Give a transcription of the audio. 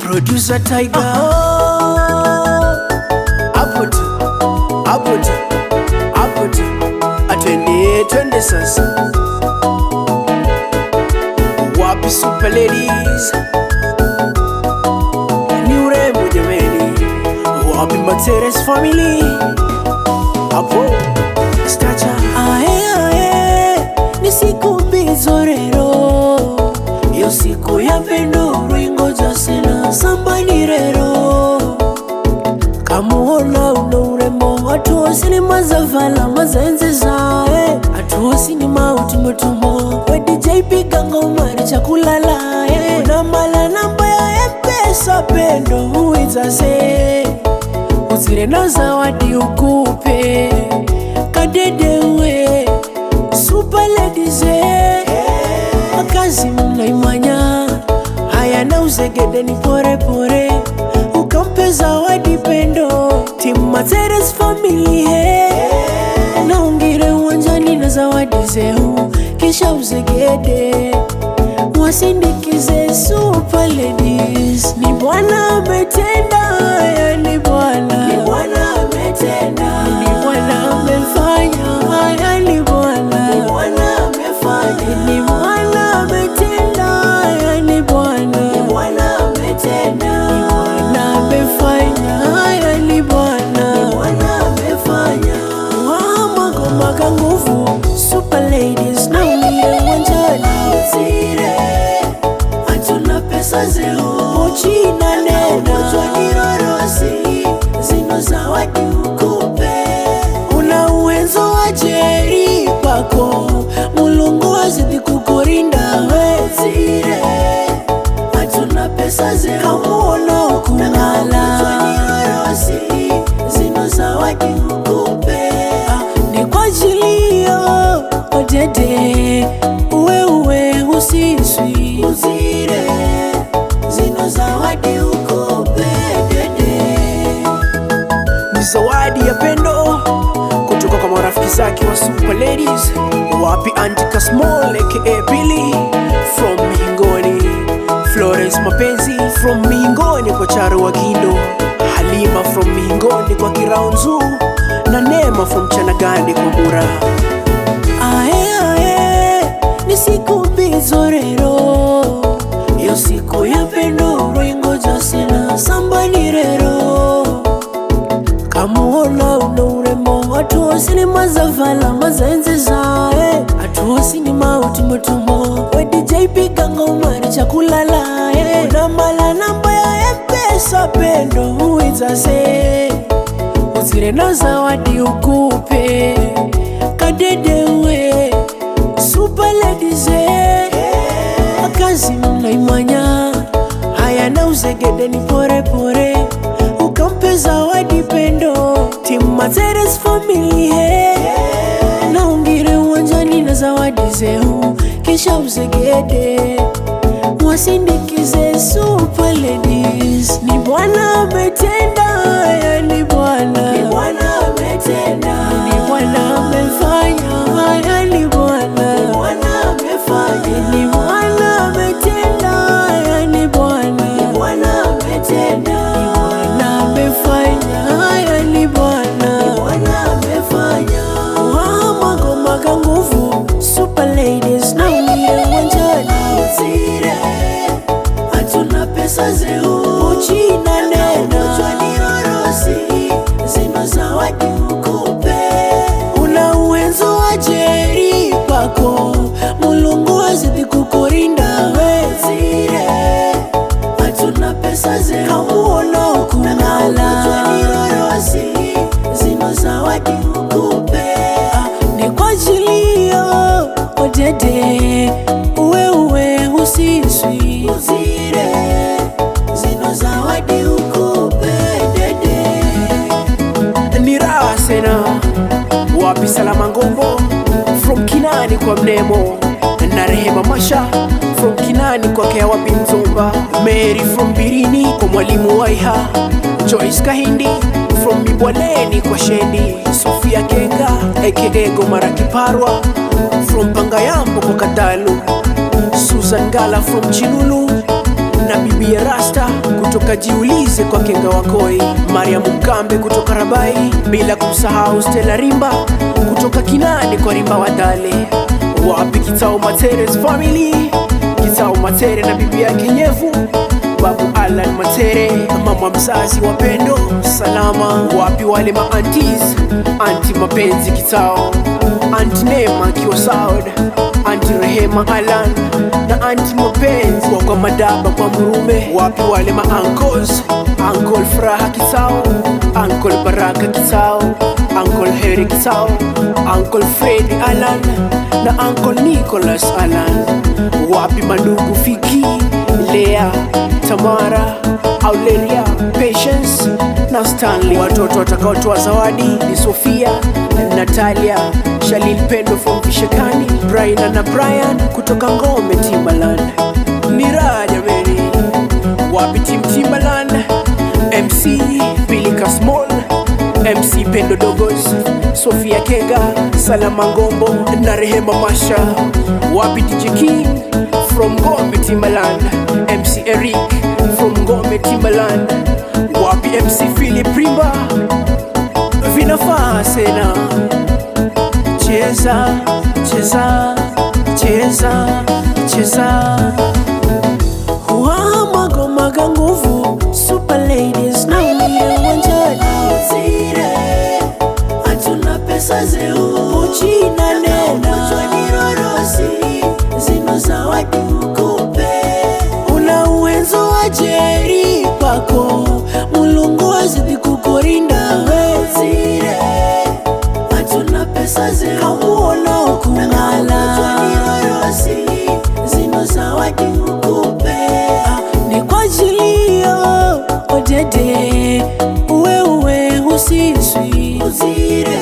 Producer Tiger. Abut Twende sasa. Wapi super ladies? Ni urembo jameni. Wapi Materes family? Apo stacha. Ae, ni siku bizorero. Yo siku ya pendo ringoja sena sambani rero. Kamuona una urembo watu wasini mazavala mazenze zae. Atu wasini mauti mutumo we DJ piga ngoma ni chakulala. Unamala namba ya M-Pesa pendo huizaze. Uzire na zawadi ukupe kadede we super ladies makazi mnaimanya haya na uzegede ni pore pore ukampe zawadi pendo Team Materes family na ungire uwanjani na zawadi zeu kisha uzegede wasindikize super ladies. Ni Bwana ametenda, haya ni Bwana. Ni Bwana ametenda, ni Bwana amefanya, haya ni Bwana. Ni Bwana amefanya, ni Bwana ametenda, haya ni Bwana. Ni Bwana ametenda, ni Bwana amefanya, haya ni Bwana. Ni Bwana amefanya. Magoma ka nguvu super ladies na ungire uwanjani uzire atuna pesa zeo uchina nena uchwani rorosi zino zawadi ukupe una uwenzo wa jeri pako mulungu azidi kukurinda uzire atuna pesa zeo kamuona ukunala uchwani rorosi zino zawadi ukupe ni kwa ajilio odede uwe usiswi uzire zino zawadi ukupe dede. Ni zawadi ya pendo kutoka kwa marafiki zake wa super ladies. Wapi Antika Small aka Billy from Mihingoni, Florence Mapenzi from Mihingoni kwa Charo wa Gindo, Halima from Mihingoni kwa Kiraunzu na Neema from Chanagani kwa Mura. Ae, ni siku bizorero. Yo siku ya pendo ringoja sena sambani rero. Kamuona una urembo watu wasini mazavala mazenze zae. Atu wasini mauti mutumo we DJ piga ngoma ni chakulala. Unamala namba ya M-Pesa pendo huizaze. Uzire na zawadi ukupe kadede we super ladies makazi mnaimanya haya na uzegede ni pore pore ukampe zawadi pendo Team Materes family na ungire uwanjani na zawadi zeu kisha uzegede wasindikize super ladies. Ni Bwana ametenda, haya ni Bwana. Ni Bwana ametenda, ni Bwana amefanya, haya ni Bwana. Ni Bwana amefanya, ni Bwana ametenda, haya ni Bwana. Ni Bwana ametenda, ni Bwana amefanya, haya ni Bwana. Ni Bwana amefanya. Magoma ka nguvu super ladies na ungire uwanjani uzire atuna pesa zeu uchina nena uchwani rorosi zino zawadi ukupe una uwenzo wa jeri pako mulungu azidi kukurinda uzire atuna pesa zeu kamuona ukunala uchwani rorosi zino zawadi ukupe ni kwa ajilio odede uwe usiswi uzire zino zawadi ukupe dede. Ni raha sena. Wapi Salama Ngombo from Kinani kwa Mnemo na Rehema Masha from Kinani kwa Kewa Binzomba, Mary from Birini kwa Mwalimu Waiha, Joyce Kahindi from Mibwaleni kwa Shendi, Sofia Kenga aka Gomara Kiparwa from Pangayambo kwa Katalu, Susan Gala from Chinulu, na bibi ya Rasta kutoka Jiulize kwa Kenga Wakoi, Mariam Mkambe kutoka Rabai, bila kumsahau Stella Rimba kutoka Kinani kwa Rimba Wadale. Wapi Kitao Matere's family, Kitao Matere na bibi yake Nyevu, Babu Alan Matere, mama mzazi wa Pendo salama. Wapi wale ma aunties, anti mapenzi Kitao, anti Nema kiwa Saud, anti Rehema Alan na anti mapenzi kwa Madaba kwa Murume. Wapi wale ma uncles, Uncle Furaha Kitao, Uncle Baraka Kitao, Uncle Harry Kitao, Uncle Freddy Alan na Uncle Nicholas Alan. Wapi mandugu Fiki, Lea, Tamara, Aulelia, Patience na Stanley. Watoto watakaotoa zawadi ni Sofia, Natalia, Shalil Pendo from Vishakani, Brian na Brian kutoka Ngome Timbaland. Ni raha jameni. Wapi Team Timbaland, MC Pilika Small, MC Pendo Dogos, Sofia Kenga, Salama Ngombo na Rehema Masha. Wapi DJ King from Ngome Timbaland, MC Eric from Ngome Timbaland. Wapi MC Philip Rimba, vinafaa sena. Cheza, cheza, cheza, cheza. Mago maga nguvu, super ladies na uwanjani. Zire, hatuna pesa zeu, uchina nena, uchwani rorosi, zino zawadi ukupe. Una uwezo wa jeri pako, Mulungu azidi kukurinda we. Zire, hatuna pesa zeu, kamuona ukungala, uchwani rorosi, zino zawadi ukupe. Ni kwa ajili yo odede, uwe usiswi. Uzire